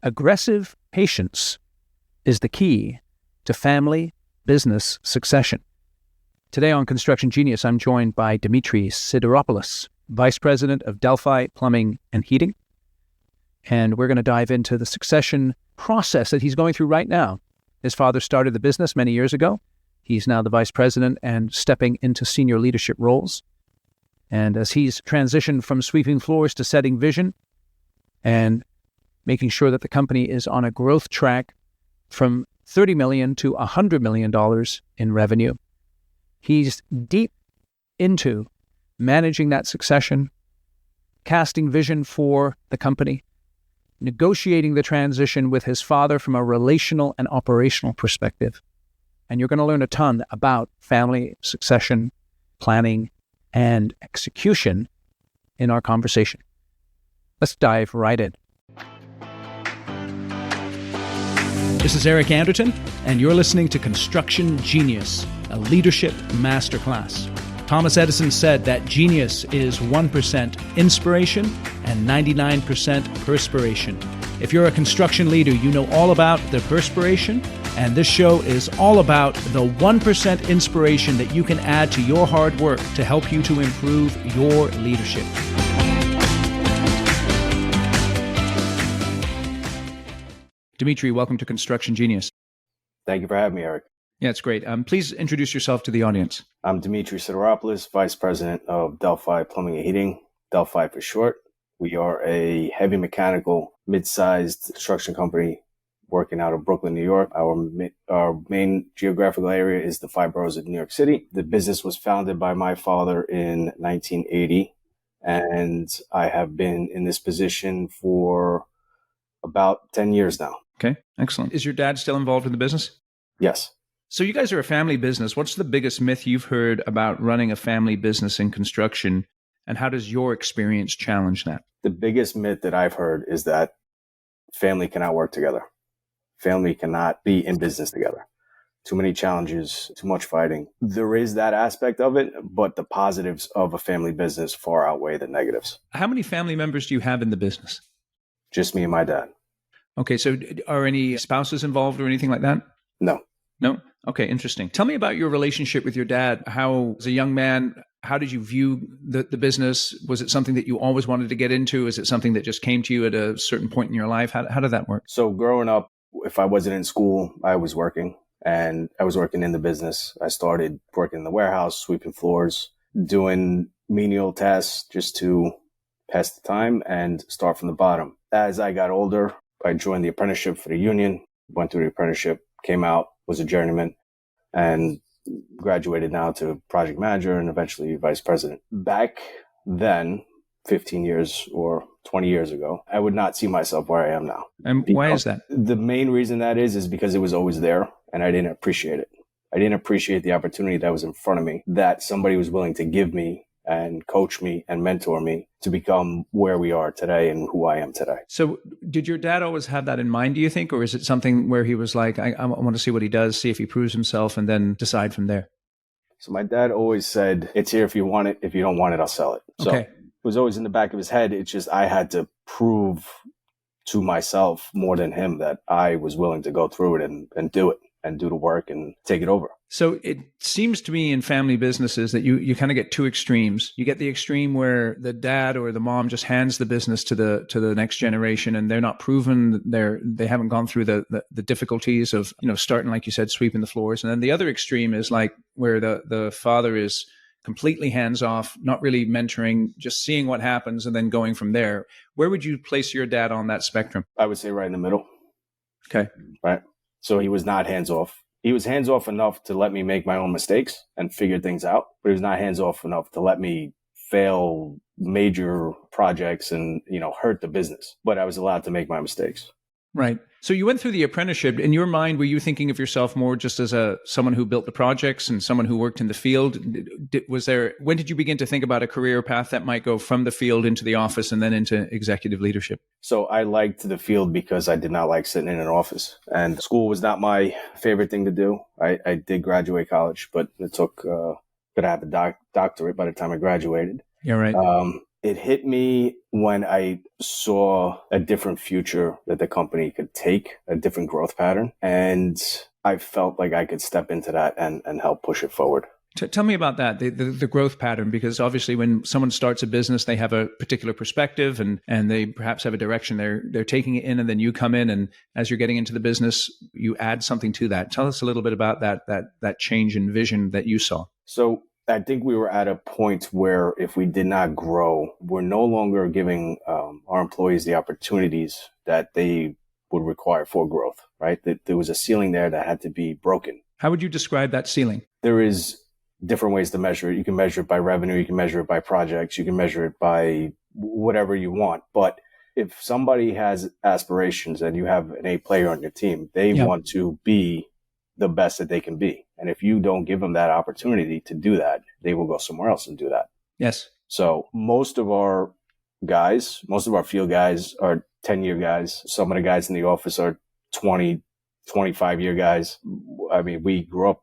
Aggressive patience is the key to family business succession. Today on Construction Genius, I'm joined by Dimitri Sidiropoulos, Vice President of Delphi Plumbing and Heating. And we're going to dive into the succession process that he's going through right now. His father started the business many years ago. He's now the Vice President and stepping into senior leadership roles. And as he's transitioned from sweeping floors to setting vision and making sure that the company is on a growth track from $30 million to $100 million in revenue, he's deep into managing that succession, casting vision for the company, negotiating the transition with his father from a relational and operational perspective. And you're going to learn a ton about family succession, planning, and execution in our conversation. Let's dive right in. This is Eric Anderton, and you're listening to Construction Genius, a leadership masterclass. Thomas Edison said that genius is 1% inspiration and 99% perspiration. If you're a construction leader, you know all about the perspiration, and this show is all about the 1% inspiration that you can add to your hard work to help you to improve your leadership. Dimitri, welcome to Construction Genius. Thank you for having me, Eric. Yeah, it's great. Please introduce yourself to the audience. I'm Dimitri Sidiropoulos, Vice President of Delphi Plumbing and Heating, Delphi for short. We are a heavy mechanical, mid-sized construction company working out of Brooklyn, New York. Our main geographical area is the 5 boroughs of New York City. The business was founded by my father in 1980, and I have been in this position for about 10 years now. Okay, excellent. Is your dad still involved in the business? Yes. So you guys are a family business. What's the biggest myth you've heard about running a family business in construction, and how does your experience challenge that? The biggest myth that I've heard is that family cannot work together. Family cannot be in business together. Too many challenges, too much fighting. There is that aspect of it, but the positives of a family business far outweigh the negatives. How many family members do you have in the business? Just me and my dad. Okay, so are any spouses involved or anything like that? No. No? Okay, interesting. Tell me about your relationship with your dad. How, as a young man, how did you view the business? Was it something that you always wanted to get into? Is it something that just came to you at a certain point in your life? How did that work? So growing up, if I wasn't in school, I was working, and I was working in the business. I started working in the warehouse, sweeping floors, doing menial tasks just to pass the time and start from the bottom. As I got older, I joined the apprenticeship for the union, went through the apprenticeship, came out, was a journeyman, and graduated now to project manager and eventually vice president. Back then, 15 years or 20 years ago, I would not see myself where I am now. And why is that? The main reason that is because it was always there and I didn't appreciate it. I didn't appreciate the opportunity that was in front of me, that somebody was willing to give me and coach me and mentor me to become where we are today and who I am today. So did your dad always have that in mind, do you think? Or is it something where he was like, I want to see what he does, see if he proves himself, and then decide from there? So my dad always said, it's here if you want it. If you don't want it, I'll sell it. So okay. It was always in the back of his head. It's just I had to prove to myself more than him that I was willing to go through it and do it and do the work and take it over. So it seems to me in family businesses that you kind of get two extremes. You get the extreme where the dad or the mom just hands the business to the next generation, and they're not proven, they haven't gone through the difficulties of, starting, like you said, sweeping the floors. And then the other extreme is like where the father is completely hands off, not really mentoring, just seeing what happens and then going from there. Where would you place your dad on that spectrum? I would say right in the middle. Okay. Right. So he was not hands off. He was hands off enough to let me make my own mistakes and figure things out, but he was not hands off enough to let me fail major projects and, hurt the business. But I was allowed to make my mistakes. Right. So you went through the apprenticeship. In your mind, were you thinking of yourself more just as someone who built the projects and someone who worked in the field? When did you begin to think about a career path that might go from the field into the office and then into executive leadership? So I liked the field because I did not like sitting in an office, and school was not my favorite thing to do. I did graduate college, but it took, could have a doctorate by the time I graduated. Yeah, right. It hit me when I saw a different future that the company could take, a different growth pattern. And I felt like I could step into that and help push it forward. Tell me about that, the growth pattern, because obviously when someone starts a business, they have a particular perspective and they perhaps have a direction they're taking it in, and then you come in and as you're getting into the business, you add something to that. Tell us a little bit about that change in vision that you saw. So I think we were at a point where if we did not grow, we're no longer giving our employees the opportunities that they would require for growth, right? That there was a ceiling there that had to be broken. How would you describe that ceiling? There is different ways to measure it. You can measure it by revenue. You can measure it by projects. You can measure it by whatever you want. But if somebody has aspirations and you have an A player on your team, they want to be the best that they can be. And if you don't give them that opportunity to do that, they will go somewhere else and do that. Yes. So most of our field guys are 10-year guys. Some of the guys in the office are 20, 25-year guys. I mean, we grew up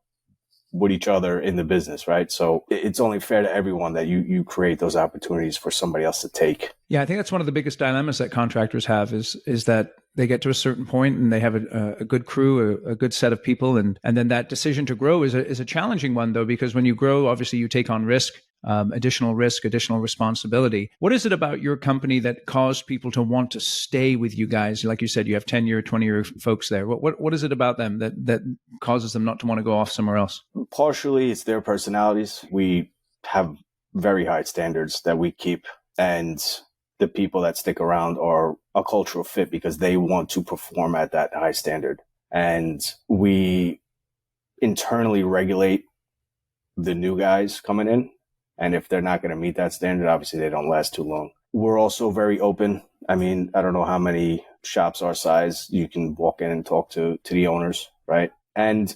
with each other in the business, right? So it's only fair to everyone that you create those opportunities for somebody else to take. Yeah, I think that's one of the biggest dilemmas that contractors have is that they get to a certain point and they have a good crew, a good set of people, and then that decision to grow is a challenging one, though, because when you grow, obviously you take on risk, additional responsibility. What is it about your company that caused people to want to stay with you guys? Like you said, you have 10-year, 20-year folks there. What is it about them that causes them not to want to go off somewhere else? Partially, it's their personalities. We have very high standards that we keep, and the people that stick around are a cultural fit because they want to perform at that high standard. And we internally regulate the new guys coming in. And if they're not going to meet that standard, obviously they don't last too long. We're also very open. I mean, I don't know how many shops our size you can walk in and talk to the owners, right? And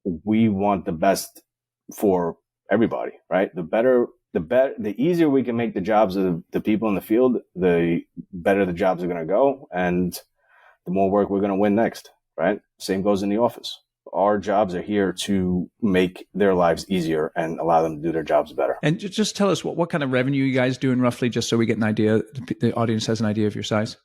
we want the best for everybody, right? The easier we can make the jobs of the people in the field, the better the jobs are going to go, and the more work we're going to win next, right? Same goes in the office. Our jobs are here to make their lives easier and allow them to do their jobs better. And just tell us what kind of revenue you guys doing roughly, just so we get an idea, the audience has an idea of your size.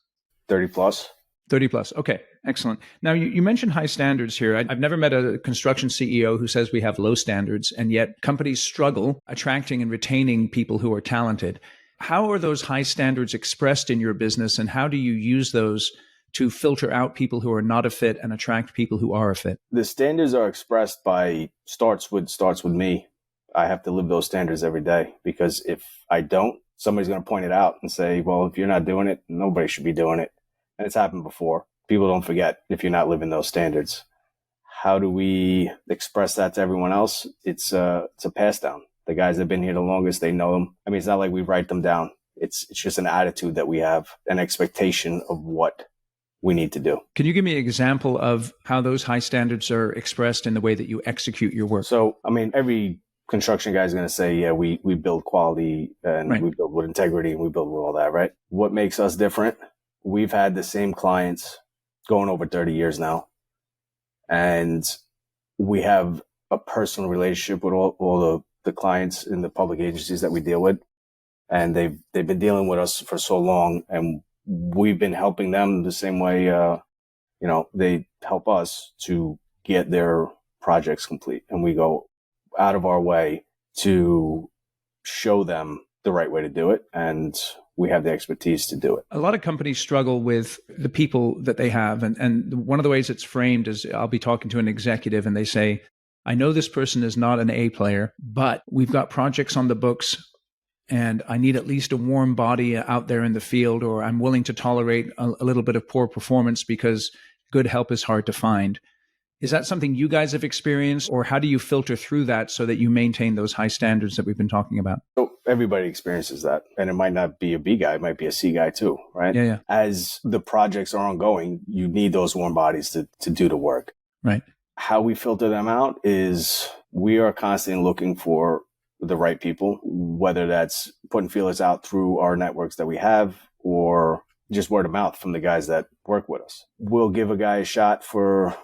30 plus. 30 plus. Okay, excellent. Now, you mentioned high standards here. I've never met a construction CEO who says we have low standards, and yet companies struggle attracting and retaining people who are talented. How are those high standards expressed in your business, and how do you use those to filter out people who are not a fit and attract people who are a fit? The standards are expressed by starts with me. I have to live those standards every day, because if I don't, somebody's going to point it out and say, well, if you're not doing it, nobody should be doing it. And it's happened before. People don't forget if you're not living those standards. How do we express that to everyone else? It's a pass down. The guys that have been here the longest, they know them. I mean, it's not like we write them down. It's just an attitude that we have, an expectation of what we need to do. Can you give me an example of how those high standards are expressed in the way that you execute your work? So, I mean, every construction guy is going to say, yeah, we build quality and we build with integrity and we build with all that, right? What makes us different? We've had the same clients going over 30 years now. And we have a personal relationship with all the clients in the public agencies that we deal with. And they've been dealing with us for so long, and we've been helping them the same way, they help us to get their projects complete. And we go out of our way to show them the right way to do it. And we have the expertise to do it. A lot of companies struggle with the people that they have. And one of the ways it's framed is I'll be talking to an executive and they say, I know this person is not an A player, but we've got projects on the books and I need at least a warm body out there in the field, or I'm willing to tolerate a little bit of poor performance because good help is hard to find. Is that something you guys have experienced, or how do you filter through that so that you maintain those high standards that we've been talking about? So everybody experiences that, and it might not be a B guy, it might be a C guy too, right? Yeah. As the projects are ongoing, you need those warm bodies to do the work. Right. How we filter them out is we are constantly looking for the right people, whether that's putting feelers out through our networks that we have or just word of mouth from the guys that work with us. We'll give a guy a shot for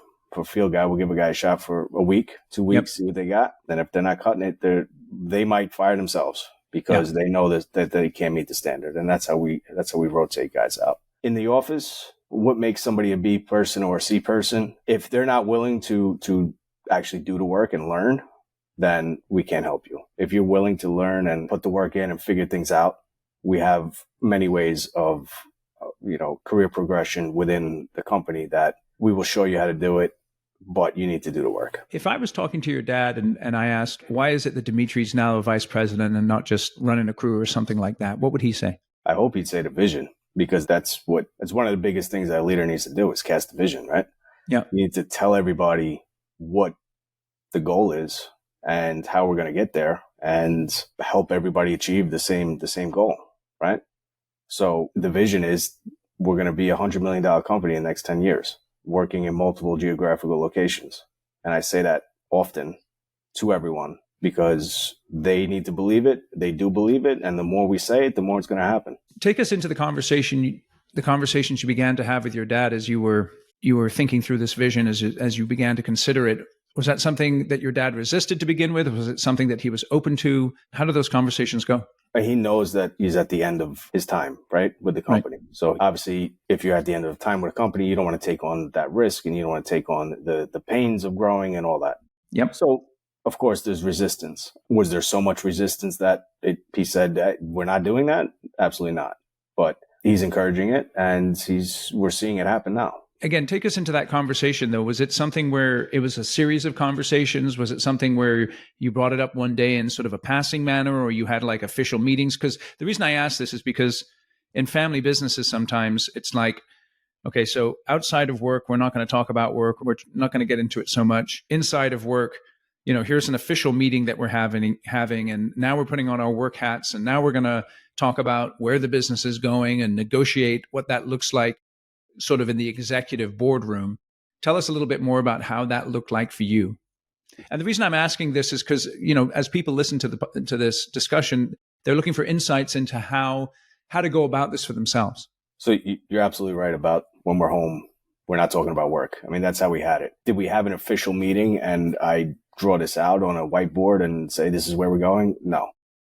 field guy, we'll give a guy a shot for a week, 2 weeks, see what they got. Then if they're not cutting it, they might fire themselves because they know that they can't meet the standard. And that's how we rotate guys out. In the office, what makes somebody a B person or a C person? If they're not willing to actually do the work and learn, then we can't help you. If you're willing to learn and put the work in and figure things out, we have many ways of, career progression within the company that we will show you how to do it, but you need to do the work. If I was talking to your dad and I asked, why is it that Dimitri's now a vice president and not just running a crew or something like that, what would he say? I hope he'd say the vision, because that's one of the biggest things that a leader needs to do is cast the vision, right? Yeah. You need to tell everybody what the goal is and how we're going to get there and help everybody achieve the same goal, right? So the vision is we're going to be $100 million company in the next 10 years, working in multiple geographical locations. And I say that often to everyone because they need to believe it. They do believe it. And the more we say it, the more it's going to happen. Take us into the conversations you began to have with your dad as you were thinking through this vision, as you began to consider it. Was that something that your dad resisted to begin with? Was it something that he was open to? How did those conversations go? He knows that he's at the end of his time, right, with the company. Right. So obviously, if you're at the end of time with a company, you don't want to take on that risk and you don't want to take on the pains of growing and all that. Yep. So, of course, there's resistance. Was there so much resistance that he said, we're not doing that? Absolutely not. But he's encouraging it and we're seeing it happen now. Again, take us into that conversation, though. Was it something where it was a series of conversations? Was it something where you brought it up one day in sort of a passing manner, or you had like official meetings? Because the reason I ask this is because in family businesses, sometimes it's like, okay, so outside of work, we're not going to talk about work. We're not going to get into it so much. Inside of work, here's an official meeting that we're having, and now we're putting on our work hats, and now we're going to talk about where the business is going and negotiate what that looks like, sort of in the executive boardroom. Tell us a little bit more about how that looked like for you. And the reason I'm asking this is because, as people listen to this discussion, they're looking for insights into how to go about this for themselves. So you're absolutely right about when we're home, we're not talking about work. I mean, that's how we had it. Did we have an official meeting and I draw this out on a whiteboard and say, this is where we're going? No.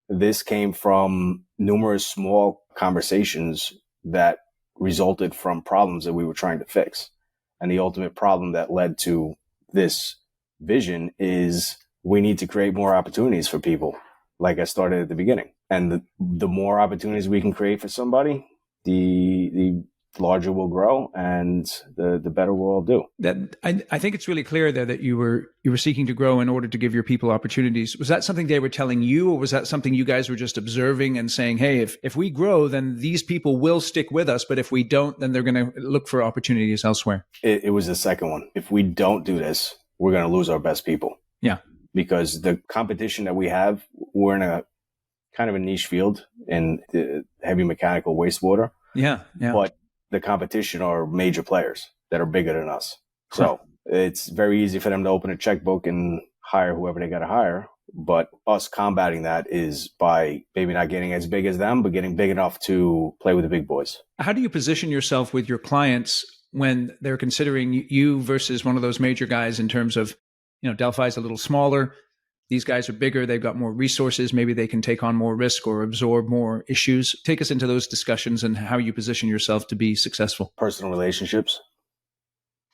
This came from numerous small conversations that resulted from problems that we were trying to fix. And the ultimate problem that led to this vision is we need to create more opportunities for people, like I started at the beginning. And the more opportunities we can create for somebody, the larger we'll grow and the better we'll all do. That I think it's really clear there that you were seeking to grow in order to give your people opportunities. Was that something they were telling you, or was that something you guys were just observing and saying, hey, if we grow, then these people will stick with us, but if we don't, then they're going to look for opportunities elsewhere? It was the second one. If we don't do this, we're going to lose our best people. Yeah. Because the competition that we have, we're in a kind of a niche field in the heavy mechanical wastewater. Yeah. But the competition are major players that are bigger than us. So it's very easy for them to open a checkbook and hire whoever they got to hire. But us combating that is by maybe not getting as big as them, but getting big enough to play with the big boys. How do you position yourself with your clients when they're considering you versus one of those major guys in terms of, Delphi's a little smaller. These guys are bigger. They've got more resources. Maybe they can take on more risk or absorb more issues. Take us into those discussions and how you position yourself to be successful. Personal relationships,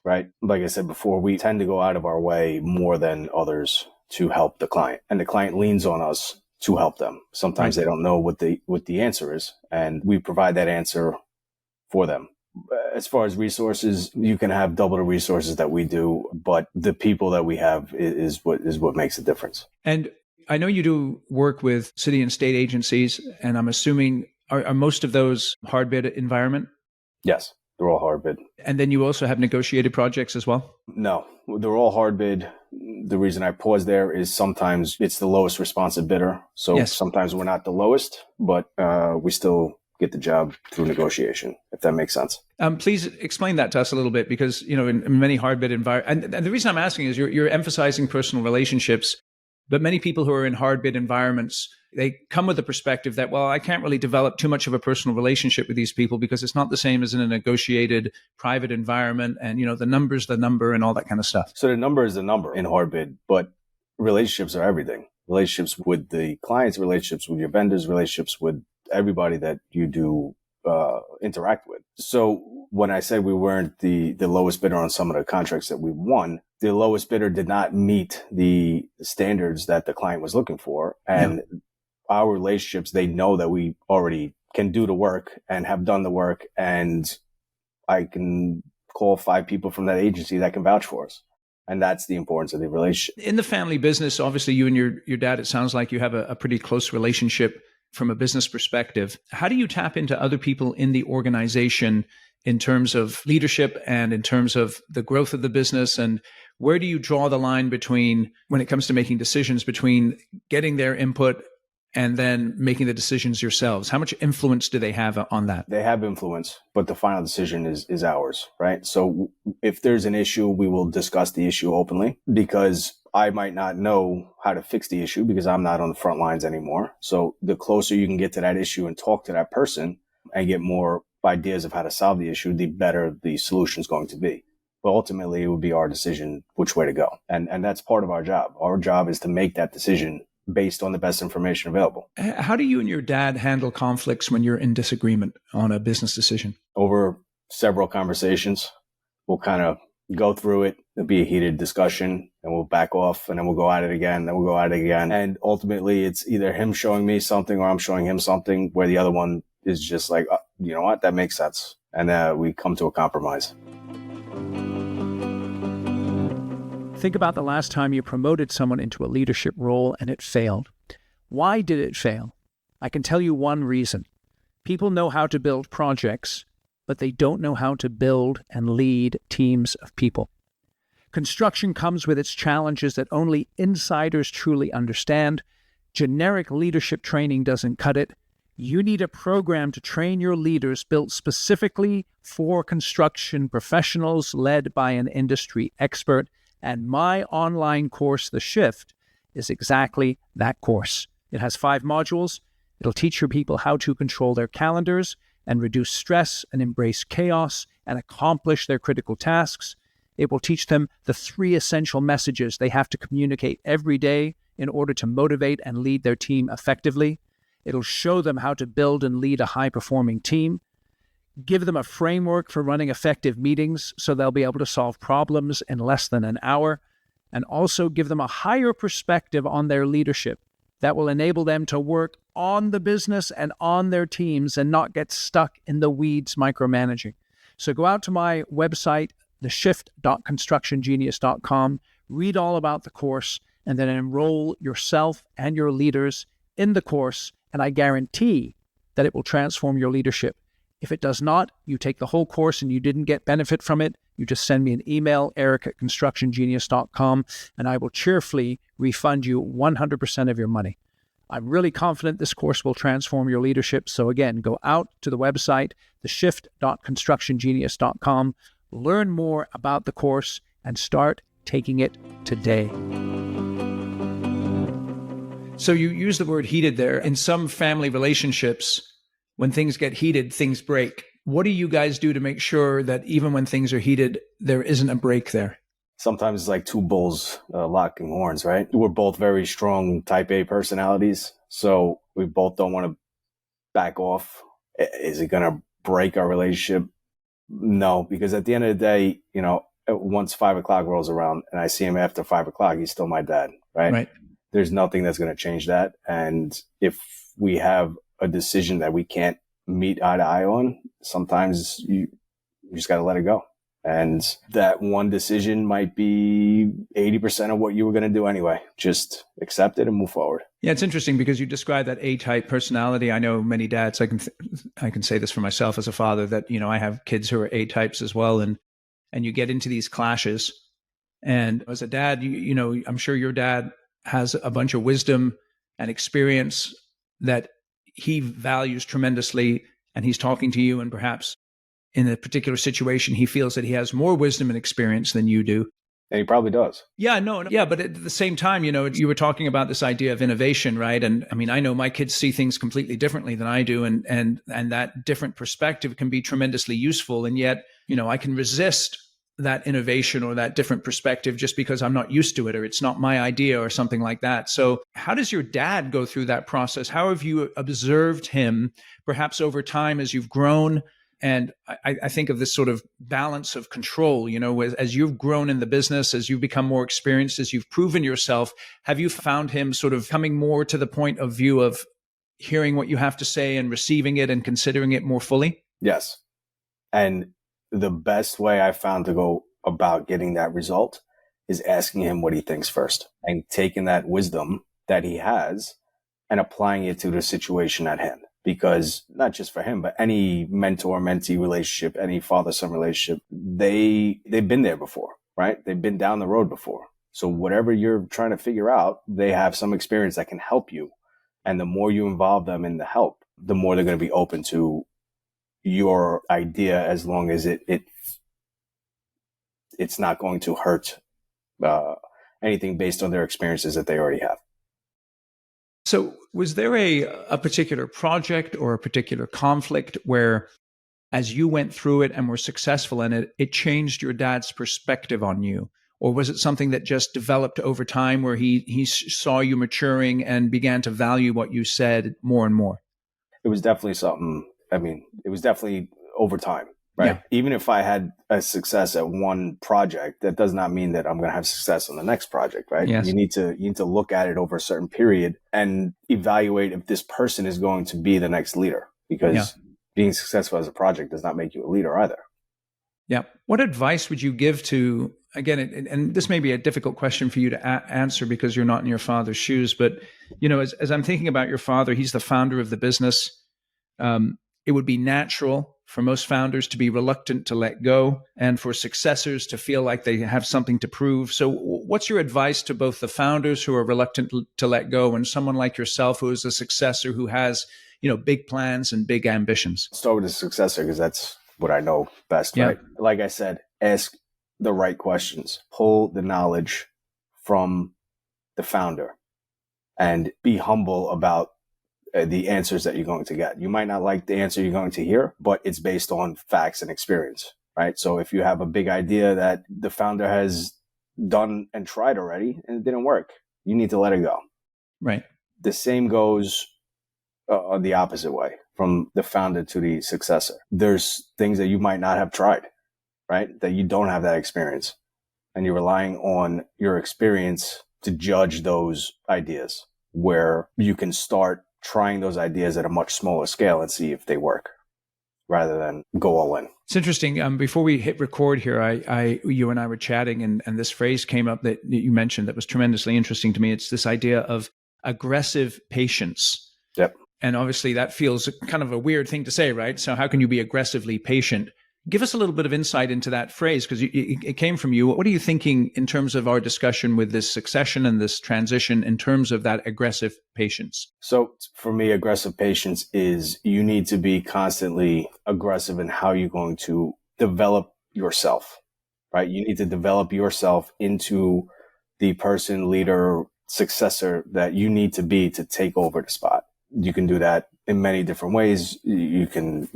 right? Like I said before, we tend to go out of our way more than others to help the client. And the client leans on us to help them. Sometimes they don't know what the answer is. And we provide that answer for them. As far as resources, you can have double the resources that we do, but the people that we have is what makes a difference. And I know you do work with city and state agencies, and I'm assuming, are most of those hard bid environment? Yes, they're all hard bid. And then you also have negotiated projects as well? No, they're all hard bid. The reason I pause there is sometimes it's the lowest responsive bidder. So Sometimes we're not the lowest, but we still get the job through negotiation, if that makes sense. Please explain that to us a little bit, because, in many hard bid environments, and the reason I'm asking is you're emphasizing personal relationships, but many people who are in hard bid environments, they come with the perspective that, well, I can't really develop too much of a personal relationship with these people because it's not the same as in a negotiated private environment. And, the number's the number and all that kind of stuff. So the number is the number in hard bid, but relationships are everything. relationships with the clients, relationships with your vendors, relationships with everybody that you do interact with. So when I said we weren't the lowest bidder on some of the contracts that we won, the lowest bidder did not meet the standards that the client was looking for. And our relationships, they know that we already can do the work and have done the work. And I can call 5 people from that agency that can vouch for us. And that's the importance of the relationship. In the family business, obviously you and your dad, it sounds like you have a pretty close relationship from a business perspective. How do you tap into other people in the organization in terms of leadership and in terms of the growth of the business? And where do you draw the line between, when it comes to making decisions, between getting their input and then making the decisions yourselves? How much influence do they have on that? They have influence, but the final decision is ours, right? So if there's an issue, we will discuss the issue openly, because I might not know how to fix the issue because I'm not on the front lines anymore. So the closer you can get to that issue and talk to that person and get more ideas of how to solve the issue, the better the solution is going to be. But ultimately, it would be our decision which way to go. And that's part of our job. Our job is to make that decision based on the best information available. How do you and your dad handle conflicts when you're in disagreement on a business decision? Over several conversations, we'll kind of go through it. There'll be a heated discussion and we'll back off, and then we'll go at it again. Then we'll go at it again. And ultimately, it's either him showing me something or I'm showing him something where the other one is just like, oh, you know what, that makes sense. And we come to a compromise. Think about the last time you promoted someone into a leadership role and it failed. Why did it fail? I can tell you one reason. People know how to build projects, but they don't know how to build and lead teams of people. Construction comes with its challenges that only insiders truly understand. Generic leadership training doesn't cut it. You need a program to train your leaders built specifically for construction professionals, led by an industry expert. And my online course, The Shift, is exactly that course. It has 5 modules. It'll teach your people how to control their calendars and reduce stress and embrace chaos and accomplish their critical tasks. It will teach them the 3 essential messages they have to communicate every day in order to motivate and lead their team effectively. It'll show them how to build and lead a high-performing team, give them a framework for running effective meetings so they'll be able to solve problems in less than an hour, and also give them a higher perspective on their leadership that will enable them to work on the business and on their teams and not get stuck in the weeds micromanaging. So go out to my website, theshift.constructiongenius.com, read all about the course, and then enroll yourself and your leaders in the course, and I guarantee that it will transform your leadership. If it does not, you take the whole course and you didn't get benefit from it, you just send me an email, eric@constructiongenius.com, and I will cheerfully refund you 100% of your money. I'm really confident this course will transform your leadership. So again, go out to the website, theshift.constructiongenius.com, learn more about the course, and start taking it today. So you use the word heated there. In some family relationships, when things get heated, things break. What do you guys do to make sure that even when things are heated, there isn't a break there? Sometimes it's like 2 bulls locking horns, right? We're both very strong type A personalities. So we both don't want to back off. Is it going to break our relationship? No, because at the end of the day, once 5 o'clock rolls around and I see him after 5 o'clock, he's still my dad, right? Right. There's nothing that's going to change that. And if we have a decision that we can't meet eye to eye on, sometimes you just got to let it go. And that one decision might be 80% of what you were going to do anyway. Just accept it and move forward. Yeah, it's interesting because you describe that A-type personality. I know many dads, I can say this for myself as a father, that, I have kids who are A-types as well. And you get into these clashes. And as a dad, I'm sure your dad has a bunch of wisdom and experience that he values tremendously, and he's talking to you, and perhaps in a particular situation, he feels that he has more wisdom and experience than you do. And he probably does. Yeah, no. But at the same time, you were talking about this idea of innovation, right? And I mean, I know my kids see things completely differently than I do, and that different perspective can be tremendously useful. And yet, I can resist that innovation or that different perspective just because I'm not used to it or it's not my idea or something like that. So how does your dad go through that process? How have you observed him perhaps over time as you've grown? And I think of this sort of balance of control, as you've grown in the business, as you've become more experienced, as you've proven yourself, have you found him sort of coming more to the point of view of hearing what you have to say and receiving it and considering it more fully? Yes. And the best way I found to go about getting that result is asking him what he thinks first and taking that wisdom that he has and applying it to the situation at hand. Because not just for him, but any mentor-mentee relationship, any father-son relationship, they've been there before, right? They've been down the road before. So whatever you're trying to figure out, they have some experience that can help you. And the more you involve them in the help, the more they're going to be open to your idea, as long as it's not going to hurt anything based on their experiences that they already have. So was there a particular project or a particular conflict where, as you went through it and were successful in it, it changed your dad's perspective on you? Or was it something that just developed over time where he saw you maturing and began to value what you said more and more? It was definitely something. It was definitely over time, right? Yeah. Even if I had a success at one project, that does not mean that I'm going to have success on the next project, right? Yes. You need to look at it over a certain period and evaluate if this person is going to be the next leader, because being successful as a project does not make you a leader either. Yeah. What advice would you give to, again, and this may be a difficult question for you to answer because you're not in your father's shoes, but, as I'm thinking about your father, he's the founder of the business. It would be natural for most founders to be reluctant to let go and for successors to feel like they have something to prove. So what's your advice to both the founders who are reluctant to let go and someone like yourself who is a successor who has, big plans and big ambitions? Start with the successor because that's what I know best, Yeah. right? Like I said, ask the right questions, pull the knowledge from the founder, and be humble about the answers that you're going to get. You might not like the answer you're going to hear, but it's based on facts and experience, right? So if you have a big idea that the founder has done and tried already and it didn't work, you need to let it go. Right. The same goes the opposite way, from the founder to the successor. There's things that you might not have tried, right? That you don't have that experience, and you're relying on your experience to judge those ideas, where you can start trying those ideas at a much smaller scale and see if they work rather than go all in. It's interesting. Before we hit record here, you and I were chatting and this phrase came up that you mentioned that was tremendously interesting to me. It's this idea of aggressive patience. Yep. And obviously that feels kind of a weird thing to say, right? So how can you be aggressively patient? Give us a little bit of insight into that phrase, because it came from you. What are you thinking in terms of our discussion with this succession and this transition in terms of that aggressive patience? So for me, aggressive patience is you need to be constantly aggressive in how you're going to develop yourself, right? You need to develop yourself into the person, leader, successor that you need to be to take over the spot. You can do that in many different ways. You can,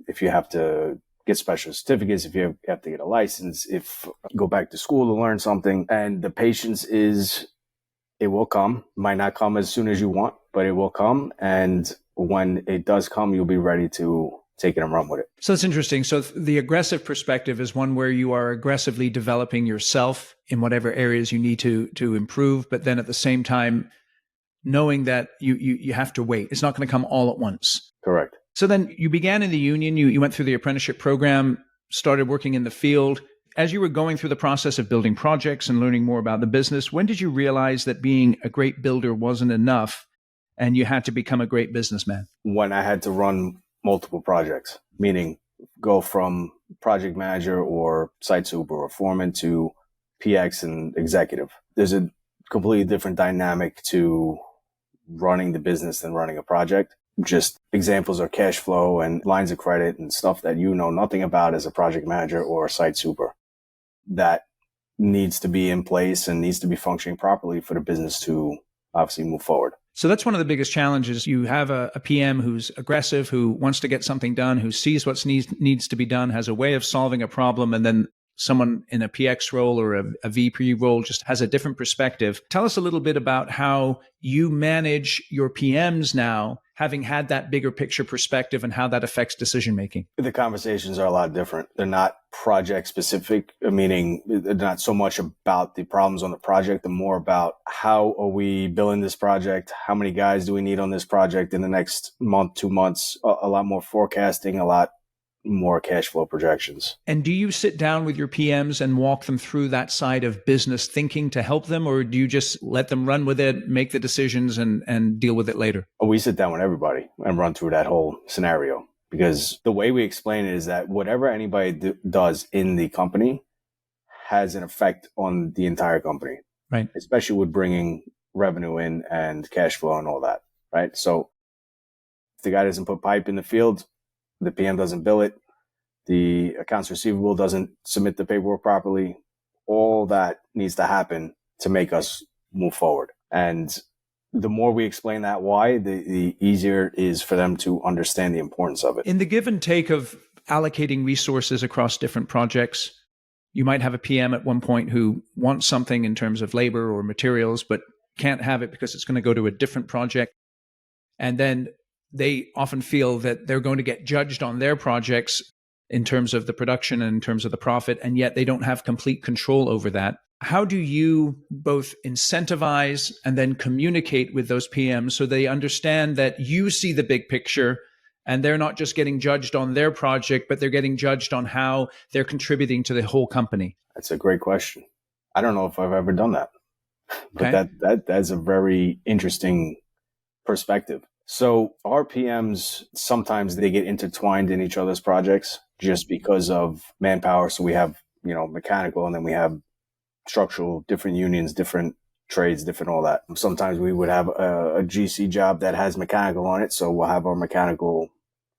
if you have to get special certificates, if you have to get a license, if go back to school to learn something. And the patience it will come. Might not come as soon as you want, but it will come. And when it does come, you'll be ready to take it and run with it. So it's interesting. So the aggressive perspective is one where you are aggressively developing yourself in whatever areas you need to improve, but then at the same time, knowing that you have to wait. It's not going to come all at once. Correct. So then you began in the union, you went through the apprenticeship program, started working in the field. As you were going through the process of building projects and learning more about the business, when did you realize that being a great builder wasn't enough and you had to become a great businessman? When I had to run multiple projects, meaning go from project manager or site super or foreman to PX and executive. There's a completely different dynamic to running the business than running a project. Just examples are cash flow and lines of credit and stuff that you know nothing about as a project manager or a site super. That needs to be in place and needs to be functioning properly for the business to obviously move forward. So that's one of the biggest challenges. You have a PM who's aggressive, who wants to get something done, who sees what needs to be done, has a way of solving a problem, and then someone in a PX role or a VP role just has a different perspective. Tell us a little bit about how you manage your PMs now, having had that bigger picture perspective, and how that affects decision making. The conversations are a lot different. They're not project specific, meaning they're not so much about the problems on the project, they're more about how are we billing this project? How many guys do we need on this project in the next month, 2 months? A lot more forecasting, a lot more cash flow projections. And do you sit down with your PMs and walk them through that side of business thinking to help them, or do you just let them run with it, make the decisions, and deal with it later? We sit down with everybody and run through that whole scenario, because the way we explain it is that whatever anybody does in the company has an effect on the entire company, right? Especially with bringing revenue in and cash flow and all that, right? So if the guy doesn't put pipe in the field, the PM doesn't bill it, the accounts receivable doesn't submit the paperwork properly, all that needs to happen to make us move forward. And the more we explain that why, the easier it is for them to understand the importance of it. In the give and take of allocating resources across different projects, you might have a PM at one point who wants something in terms of labor or materials, but can't have it because it's going to go to a different project. And then they often feel that they're going to get judged on their projects in terms of the production and in terms of the profit, and yet they don't have complete control over that. How do you both incentivize and then communicate with those PMs so they understand that you see the big picture and they're not just getting judged on their project, but they're getting judged on how they're contributing to the whole company? That's a great question. I don't know if I've ever done that, but that's a very interesting perspective. So our PMs, sometimes they get intertwined in each other's projects just because of manpower. So we have, mechanical, and then we have structural, different unions, different trades, different all that. Sometimes we would have a GC job that has mechanical on it. So we'll have our mechanical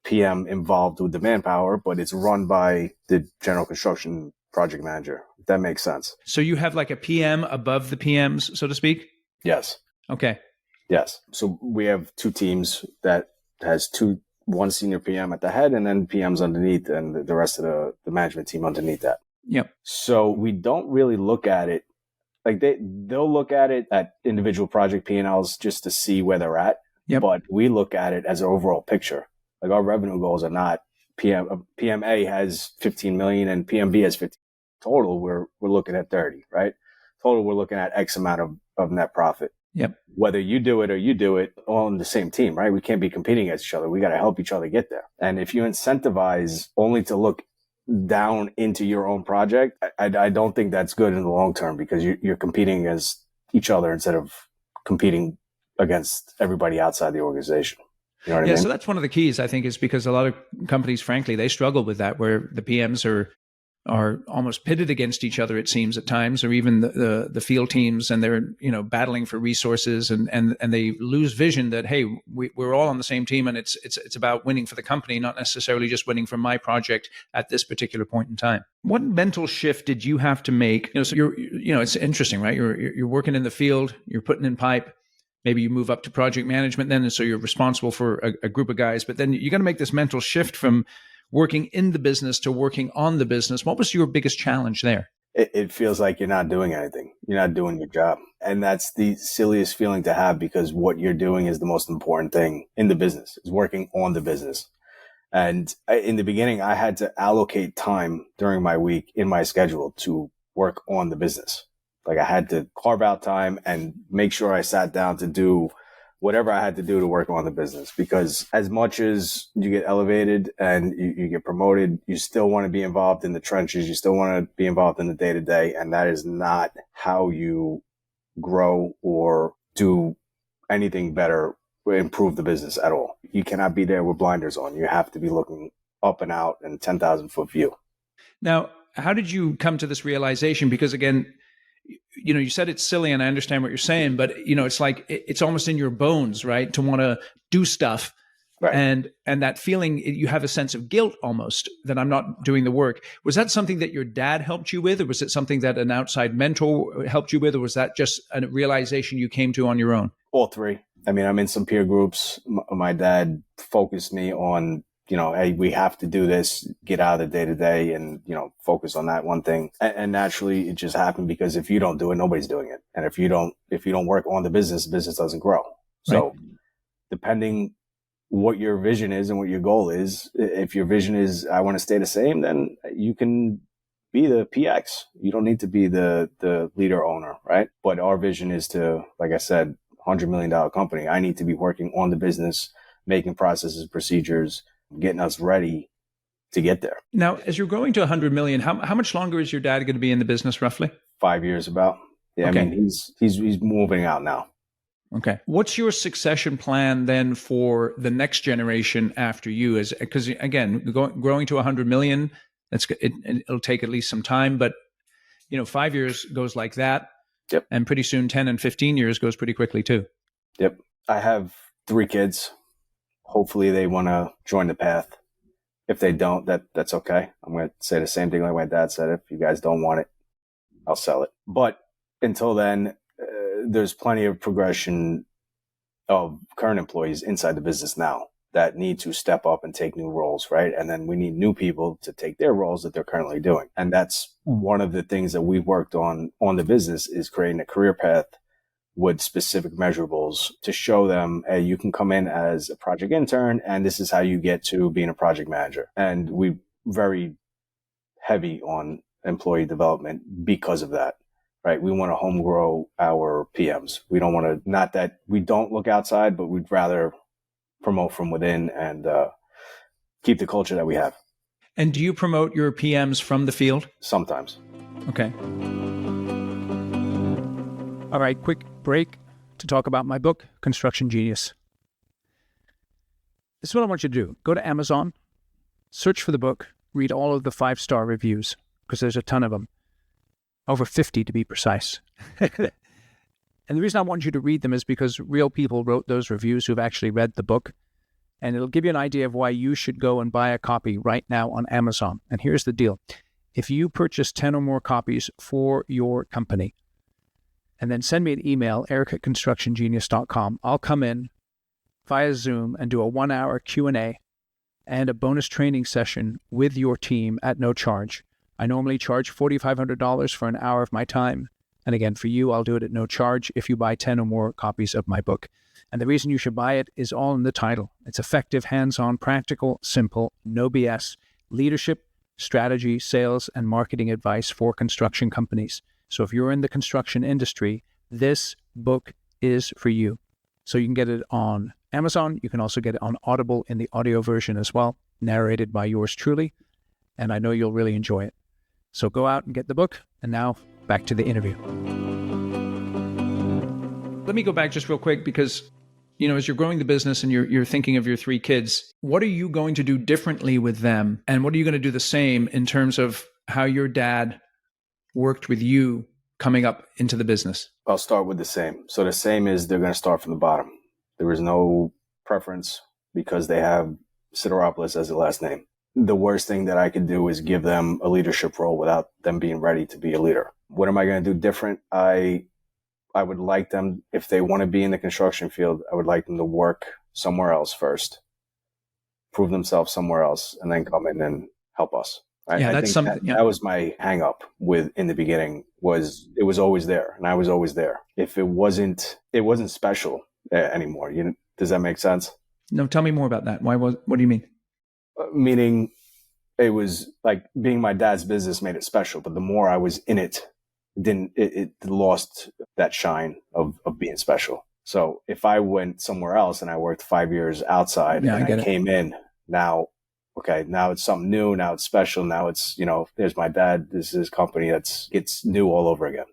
PM involved with the manpower, but it's run by the general construction project manager. If that makes sense. So you have like a PM above the PMs, so to speak? Yes. Okay. Yes. So we have two teams that has one senior PM at the head and then PMs underneath and the rest of the management team underneath that. Yep. So we don't really look at it like they'll look at it at individual project P&Ls just to see where they're at. Yep. But we look at it as an overall picture. Like our revenue goals are not PMA has 15 million and PMB has 15. Total, we're looking at 30, right? Total, we're looking at X amount of net profit. Yep. Whether you do it or you do it, all on the same team, right? We can't be competing against each other. We got to help each other get there. And if you incentivize only to look down into your own project, I don't think that's good in the long term, because you're competing against each other instead of competing against everybody outside the organization. You know what I mean? So that's one of the keys, I think, is because a lot of companies, frankly, they struggle with that, where the PMs are almost pitted against each other, it seems at times, or even the field teams, and they're battling for resources, and they lose vision that, hey, we're all on the same team, and it's about winning for the company, not necessarily just winning for my project at this particular point in time. What mental shift did you have to make? So it's interesting, right? You're working in the field, you're putting in pipe. Maybe you move up to project management then, and so you're responsible for a group of guys. But then you got to make this mental shift from working in the business to working on the business. What was your biggest challenge there? It feels like you're not doing anything. You're not doing your job. And that's the silliest feeling to have, because what you're doing is the most important thing in the business, is working on the business. And in the beginning, I had to allocate time during my week in my schedule to work on the business. Like I had to carve out time and make sure I sat down to do whatever I had to do to work on the business, because as much as you get elevated and you get promoted, you still want to be involved in the trenches. You still want to be involved in the day to day. And that is not how you grow or do anything better, improve the business at all. You cannot be there with blinders on. You have to be looking up and out and 10,000 foot view. Now, how did you come to this realization? Because again, you said it's silly, and I understand what you're saying, but it's like it's almost in your bones, right? To want to do stuff, right? And that feeling, you have a sense of guilt almost that I'm not doing the work. Was that something that your dad helped you with, or was it something that an outside mentor helped you with, or was that just a realization you came to on your own? All three. I mean, I'm in some peer groups. My dad focused me on hey, we have to do this, get out of the day to day and, focus on that one thing. And naturally it just happened because if you don't do it, nobody's doing it. And if you don't work on the business doesn't grow. So Right. depending what your vision is and what your goal is, if your vision is, I want to stay the same, then you can be the PX. You don't need to be the leader owner, right? But our vision is to, like I said, $100 million company. I need to be working on the business, making processes, procedures, getting us ready to get there. Now, as you're growing to 100 million, how much longer is your dad going to be in the business roughly? 5 years about. Yeah, Okay. I mean, he's moving out now. Okay. What's your succession plan then for the next generation after you? Because again, growing to 100 million, it'll take at least some time, but 5 years goes like that. Yep. And pretty soon 10 and 15 years goes pretty quickly too. Yep. I have 3 kids. Hopefully they want to join the path. If they don't, that's okay. I'm going to say the same thing like my dad said. If you guys don't want it, I'll sell it. But until then, there's plenty of progression of current employees inside the business now that need to step up and take new roles, right? And then we need new people to take their roles that they're currently doing. And that's one of the things that we've worked on the business, is creating a career path with specific measurables to show them, hey, you can come in as a project intern and this is how you get to being a project manager. And we very heavy on employee development because of that, right? We want to home grow our PMs. We don't want to, not that we don't look outside, but we'd rather promote from within and keep the culture that we have. And do you promote your PMs from the field? Sometimes. Okay. All right, quick break to talk about my book, Construction Genius. This is what I want you to do. Go to Amazon, search for the book, read all of the 5-star reviews, because there's a ton of them. Over 50 to be precise. And the reason I want you to read them is because real people wrote those reviews who've actually read the book. And it'll give you an idea of why you should go and buy a copy right now on Amazon. And here's the deal. If you purchase 10 or more copies for your company, and then send me an email, eric@constructiongenius.com, I'll come in via Zoom and do a 1-hour Q&A and a bonus training session with your team at no charge. I normally charge $4,500 for an hour of my time. And again, for you, I'll do it at no charge if you buy 10 or more copies of my book. And the reason you should buy it is all in the title. It's effective, hands-on, practical, simple, no BS, leadership, strategy, sales, and marketing advice for construction companies. So if you're in the construction industry, this book is for you. So you can get it on Amazon. You can also get it on Audible in the audio version as well, narrated by yours truly. And I know you'll really enjoy it. So go out and get the book. And now back to the interview. Let me go back just real quick because, as you're growing the business and you're thinking of your 3 kids, what are you going to do differently with them? And what are you going to do the same in terms of how your dad worked with you coming up into the business? I'll start with the same. So the same is they're going to start from the bottom. There is no preference because they have Sidiropoulos as the last name. The worst thing that I could do is give them a leadership role without them being ready to be a leader. What am I going to do different? I would like them, if they want to be in the construction field, I would like them to work somewhere else first, prove themselves somewhere else, and then come in and help us. Yeah, I think that was my hang up in the beginning, was it was always there and I was always there. If it wasn't special anymore. Does that make sense? No, tell me more about that. What do you mean? Meaning it was like being my dad's business made it special, but the more I was in it, it lost that shine of being special. So if I went somewhere else and I worked 5 years outside and I came in now, okay, now it's something new. Now it's special. Now it's, there's my dad. This is his company. It's new all over again.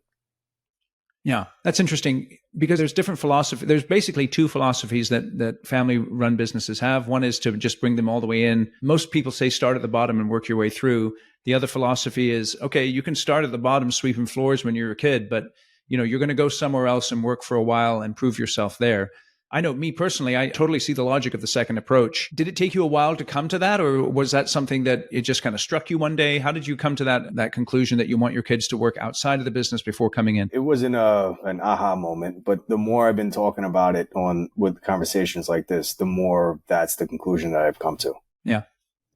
Yeah, that's interesting because there's different philosophy. There's basically 2 philosophies that family-run businesses have. One is to just bring them all the way in. Most people say start at the bottom and work your way through. The other philosophy is, okay, you can start at the bottom sweeping floors when you're a kid, but you're going to go somewhere else and work for a while and prove yourself there. I know me personally, I totally see the logic of the second approach. Did it take you a while to come to that, or was that something that it just kind of struck you one day? How did you come to that conclusion that you want your kids to work outside of the business before coming in? It wasn't an aha moment, but the more I've been talking about it with conversations like this, the more that's the conclusion that I've come to. Yeah.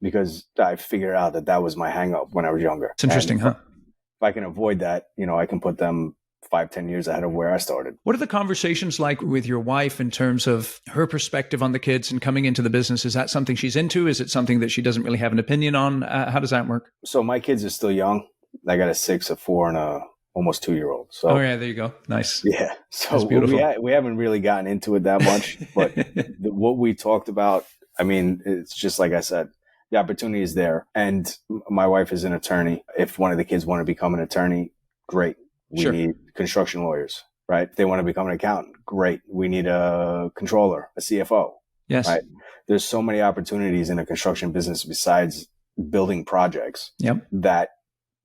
because I figured out that that was my hang up when I was younger. It's interesting, huh? If I can avoid that, I can put them 5-10 years ahead of where I started. What are the conversations like with your wife in terms of her perspective on the kids and coming into the business? Is that something she's into? Is it something that she doesn't really have an opinion on? How does that work? So my kids are still young. I got a 6, a 4, and a almost 2-year-old. So oh yeah, there you go. Nice. Yeah. So That's beautiful. we haven't really gotten into it that much, but what we talked about, I mean, it's just like I said, the opportunity is there. And my wife is an attorney. If one of the kids want to become an attorney, great. We Sure. need construction lawyers, right? If they want to become an accountant, great. We need a controller, a CFO, Yes. right? There's so many opportunities in a construction business besides building projects Yep. that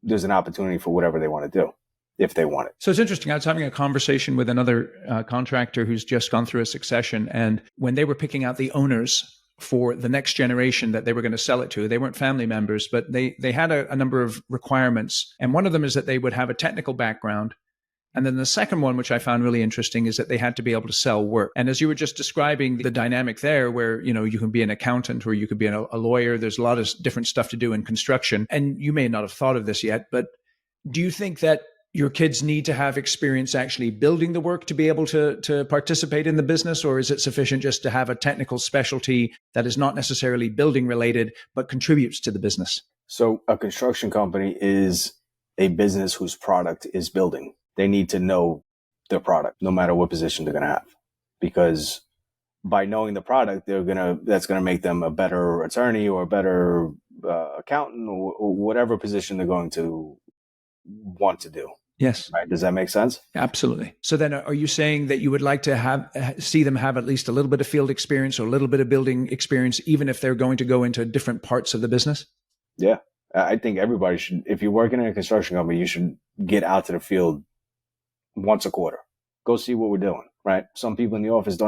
there's an opportunity for whatever they want to do, if they want it. So it's interesting. I was having a conversation with another contractor who's just gone through a succession. And when they were picking out the owners for the next generation that they were going to sell it to, they weren't family members, but they had a number of requirements. And one of them is that they would have a technical background. And then the second one, which I found really interesting, is that they had to be able to sell work. And as you were just describing the dynamic there, where, you can be an accountant or you could be a lawyer, there's a lot of different stuff to do in construction. And you may not have thought of this yet, but do you think that your kids need to have experience actually building the work to be able to participate in the business? Or is it sufficient just to have a technical specialty that is not necessarily building related, but contributes to the business? So a construction company is a business whose product is building. They need to know their product, no matter what position they're going to have, because by knowing the product, that's going to make them a better attorney or a better accountant or whatever position they're going to want to do. Yes. Right? Does that make sense? Absolutely. So then are you saying that you would like to see them have at least a little bit of field experience or a little bit of building experience, even if they're going to go into different parts of the business? Yeah. I think everybody should, if you're working in a construction company, you should get out to the field once a quarter. Go see what we're doing, right? Some people in the office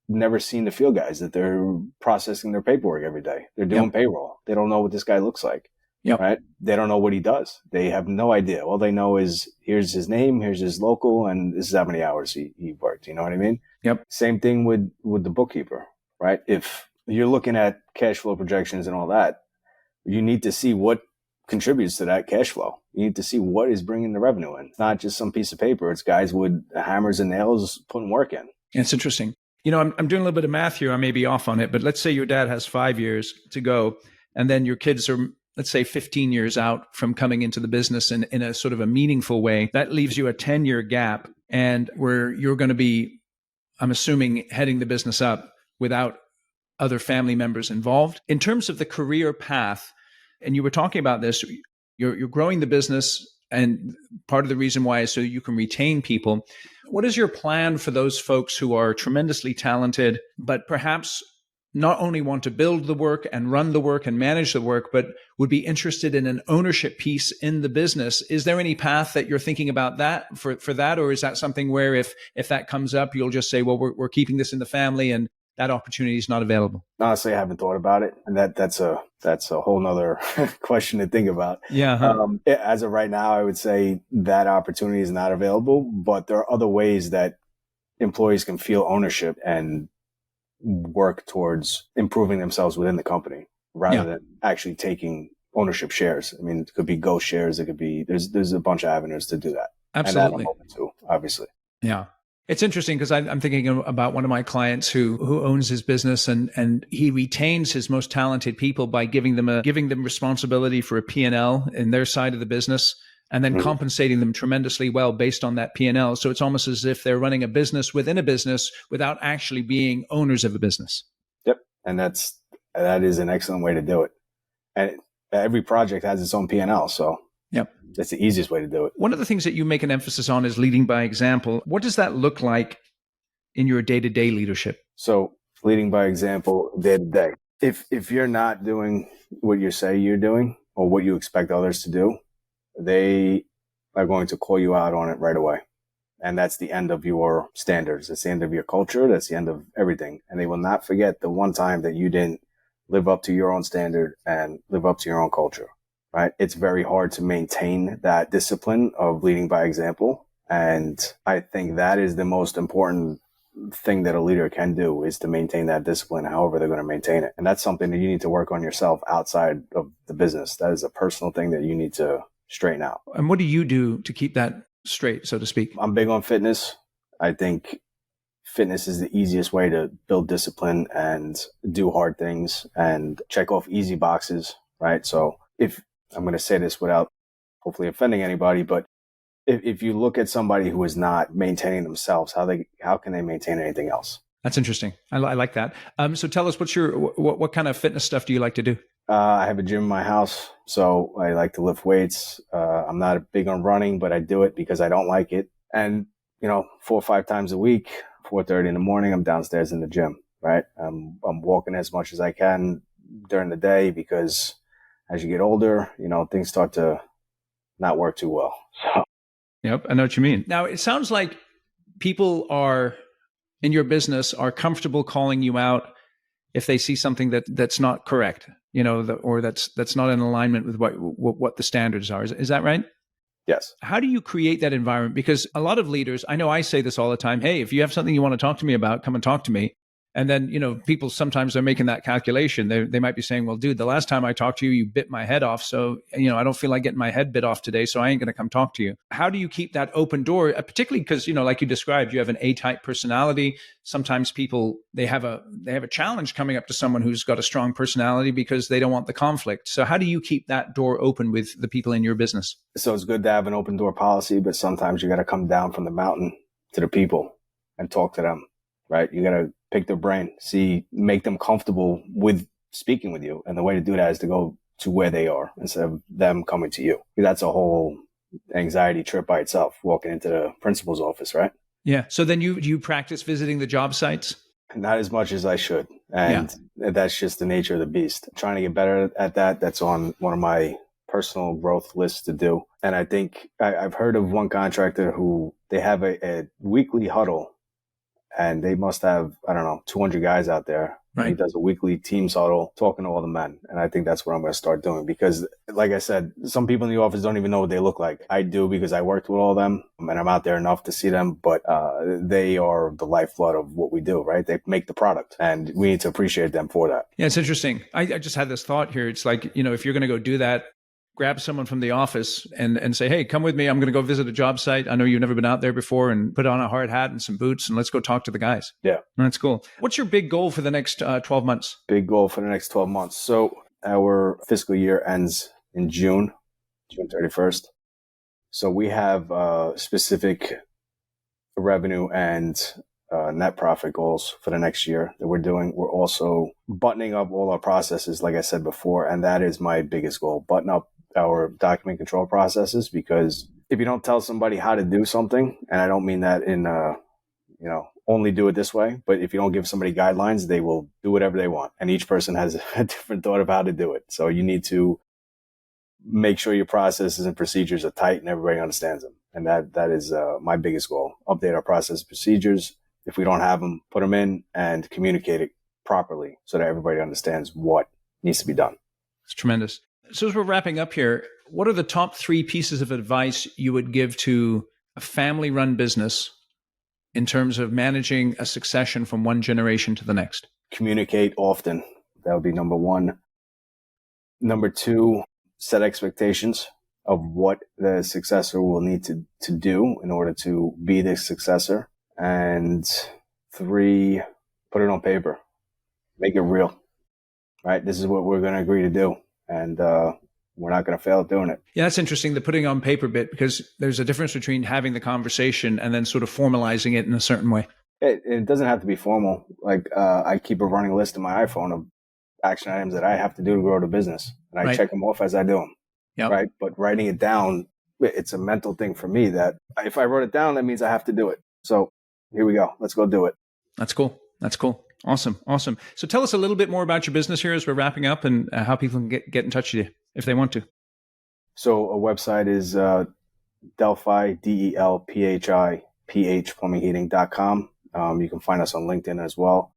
never seen the field guys that they're processing their paperwork every day. They're doing payroll. They don't know what this guy looks like. Yep. Right? They don't know what he does. They have no idea. All they know is here's his name, here's his local, and this is how many hours he worked. You know what I mean? Yep. Same thing with the bookkeeper, right? If you're looking at cash flow projections and all that, you need to see what contributes to that cash flow. You need to see what is bringing the revenue in. It's not just some piece of paper. It's guys with hammers and nails putting work in. It's interesting. I'm doing a little bit of math here. I may be off on it, but let's say your dad has 5 years to go, and then your kids are, let's say, 15 years out from coming into the business in a sort of a meaningful way. That leaves you a 10-year gap, and where you're going to be, I'm assuming, heading the business up without other family members involved. In terms of the career path, and you were talking about this, you're growing the business, and part of the reason why is so you can retain people. What is your plan for those folks who are tremendously talented, but perhaps not only want to build the work and run the work and manage the work, but would be interested in an ownership piece in the business? Is there any path that you're thinking about that for that? Or is that something where if that comes up, you'll just say, well, we're keeping this in the family and that opportunity is not available? Honestly, I haven't thought about it. And that's a whole nother question to think about. Yeah. Huh? As of right now, I would say that opportunity is not available, but there are other ways that employees can feel ownership and work towards improving themselves within the company rather than actually taking ownership shares. I mean, it could be ghost shares. It could be, there's a bunch of avenues to do that. Absolutely. And that I'm open to, obviously. Yeah. It's interesting because I'm thinking about one of my clients who owns his business and he retains his most talented people by giving them responsibility for a P&L in their side of the business and then compensating them tremendously well based on that P&L. So it's almost as if they're running a business within a business without actually being owners of a business. Yep. And that is an excellent way to do it. And every project has its own P&L. So yep. That's the easiest way to do it. One of the things that you make an emphasis on is leading by example. What does that look like in your day-to-day leadership? So leading by example, day to day. If you're not doing what you say you're doing or what you expect others to do, they are going to call you out on it right away. And that's the end of your standards. That's the end of your culture. That's the end of everything. And they will not forget the one time that you didn't live up to your own standard and live up to your own culture. Right? It's very hard to maintain that discipline of leading by example. And I think that is the most important thing that a leader can do is to maintain that discipline, however they're going to maintain it. And that's something that you need to work on yourself outside of the business. That is a personal thing that you need to straighten out. And what do you do to keep that straight, so to speak? I'm big on fitness. I think fitness is the easiest way to build discipline and do hard things and check off easy boxes, right? So if I'm going to say this without hopefully offending anybody, but if you look at somebody who is not maintaining themselves, how can they maintain anything else? That's interesting. I like that. So tell us, what kind of fitness stuff do you like to do? I have a gym in my house, so I like to lift weights. I'm not big on running, but I do it because I don't like it. And 4 or 5 times a week, 4:30 in the morning, I'm downstairs in the gym, right? I'm walking as much as I can during the day because as you get older, things start to not work too well. So. Yep, I know what you mean. Now, it sounds like people in your business are comfortable calling you out if they see something that's not correct, or that's not in alignment with what the standards are. Is that right? Yes. How do you create that environment? Because a lot of leaders, I know I say this all the time, hey, if you have something you want to talk to me about, come and talk to me. And then, people sometimes are making that calculation. They might be saying, well, dude, the last time I talked to you, you bit my head off. So, I don't feel like getting my head bit off today. So I ain't going to come talk to you. How do you keep that open door? Particularly because, like you described, you have an A-type personality. Sometimes people, they have a challenge coming up to someone who's got a strong personality because they don't want the conflict. So how do you keep that door open with the people in your business? So it's good to have an open door policy, but sometimes you got to come down from the mountain to the people and talk to them, right? You got to pick their brain, make them comfortable with speaking with you. And the way to do that is to go to where they are instead of them coming to you. That's a whole anxiety trip by itself, walking into the principal's office, right? Yeah. So then you practice visiting the job sites? Not as much as I should. And that's just the nature of the beast. Trying to get better at that. That's on one of my personal growth lists to do. And I think I've heard of one contractor who they have a weekly huddle. And they must have, 200 guys out there. Right. He does a weekly Teams huddle talking to all the men. And I think that's what I'm going to start doing because, like I said, some people in the office don't even know what they look like. I do because I worked with all of them and I'm out there enough to see them. But they are the lifeblood of what we do, right? They make the product and we need to appreciate them for that. Yeah, it's interesting. I just had this thought here. It's like, if you're going to go do that, grab someone from the office and say, hey, come with me. I'm going to go visit a job site. I know you've never been out there before, and put on a hard hat and some boots and let's go talk to the guys. Yeah. That's cool. What's your big goal for the next 12 months? Big goal for the next 12 months. So our fiscal year ends in June 31st. So we have specific revenue and net profit goals for the next year that we're doing. We're also buttoning up all our processes, like I said before, and that is my biggest goal, button up our document control processes, because if you don't tell somebody how to do something, and I don't mean that in, only do it this way, but if you don't give somebody guidelines, they will do whatever they want. And each person has a different thought of how to do it. So you need to make sure your processes and procedures are tight and everybody understands them. And that is my biggest goal. Update our process procedures. If we don't have them, put them in and communicate it properly so that everybody understands what needs to be done. It's tremendous. So as we're wrapping up here, what are the top 3 pieces of advice you would give to a family-run business in terms of managing a succession from one generation to the next? Communicate often. That would be number 1. Number 2, set expectations of what the successor will need to do in order to be the successor. And 3, put it on paper. Make it real, right? This is what we're going to agree to do. And we're not going to fail at doing it. Yeah, that's interesting, the putting on paper bit, because there's a difference between having the conversation and then sort of formalizing it in a certain way. It doesn't have to be formal. Like I keep a running list in my iPhone of action items that I have to do to grow the business. And I check them off as I do them. Yep. Right. But writing it down, it's a mental thing for me that if I wrote it down, that means I have to do it. So here we go. Let's go do it. That's cool. Awesome. So tell us a little bit more about your business here as we're wrapping up, and how people can get in touch with you if they want to. So a website is Delphi, DELPHI, plumbingheating.com. You can find us on LinkedIn as well.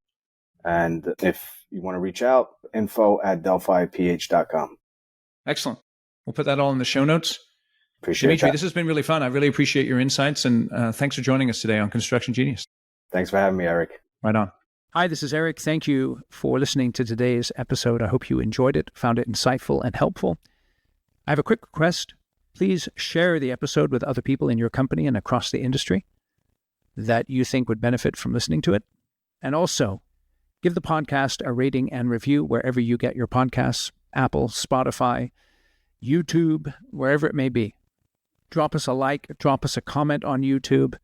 And if you want to reach out, info@delphiph.com. Excellent. We'll put that all in the show notes. Appreciate it. Dimitri, this has been really fun. I really appreciate your insights, and thanks for joining us today on Construction Genius. Thanks for having me, Eric. Right on. Hi, this is Eric. Thank you for listening to today's episode. I hope you enjoyed it, found it insightful and helpful. I have a quick request. Please share the episode with other people in your company and across the industry that you think would benefit from listening to it. And also, give the podcast a rating and review wherever you get your podcasts, Apple, Spotify, YouTube, wherever it may be. Drop us a like, drop us a comment on YouTube.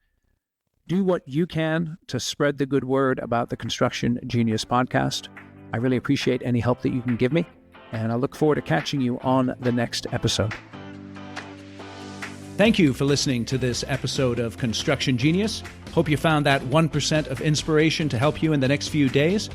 Do what you can to spread the good word about the Construction Genius podcast. I really appreciate any help that you can give me, and I look forward to catching you on the next episode. Thank you for listening to this episode of Construction Genius. Hope you found that 1% of inspiration to help you in the next few days.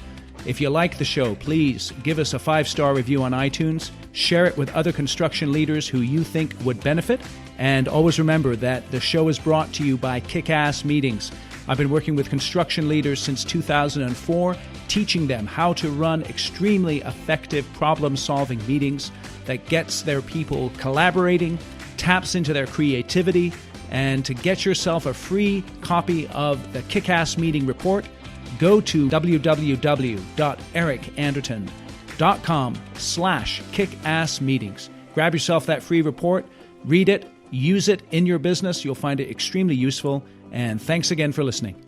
If you like the show, please give us a 5-star review on iTunes, share it with other construction leaders who you think would benefit, and always remember that the show is brought to you by Kick-Ass Meetings. I've been working with construction leaders since 2004, teaching them how to run extremely effective problem-solving meetings that gets their people collaborating, taps into their creativity, and to get yourself a free copy of the Kick-Ass Meeting Report, go to www.ericanderton.com/kickassmeetings. Grab yourself that free report, read it, use it in your business. You'll find it extremely useful. And thanks again for listening.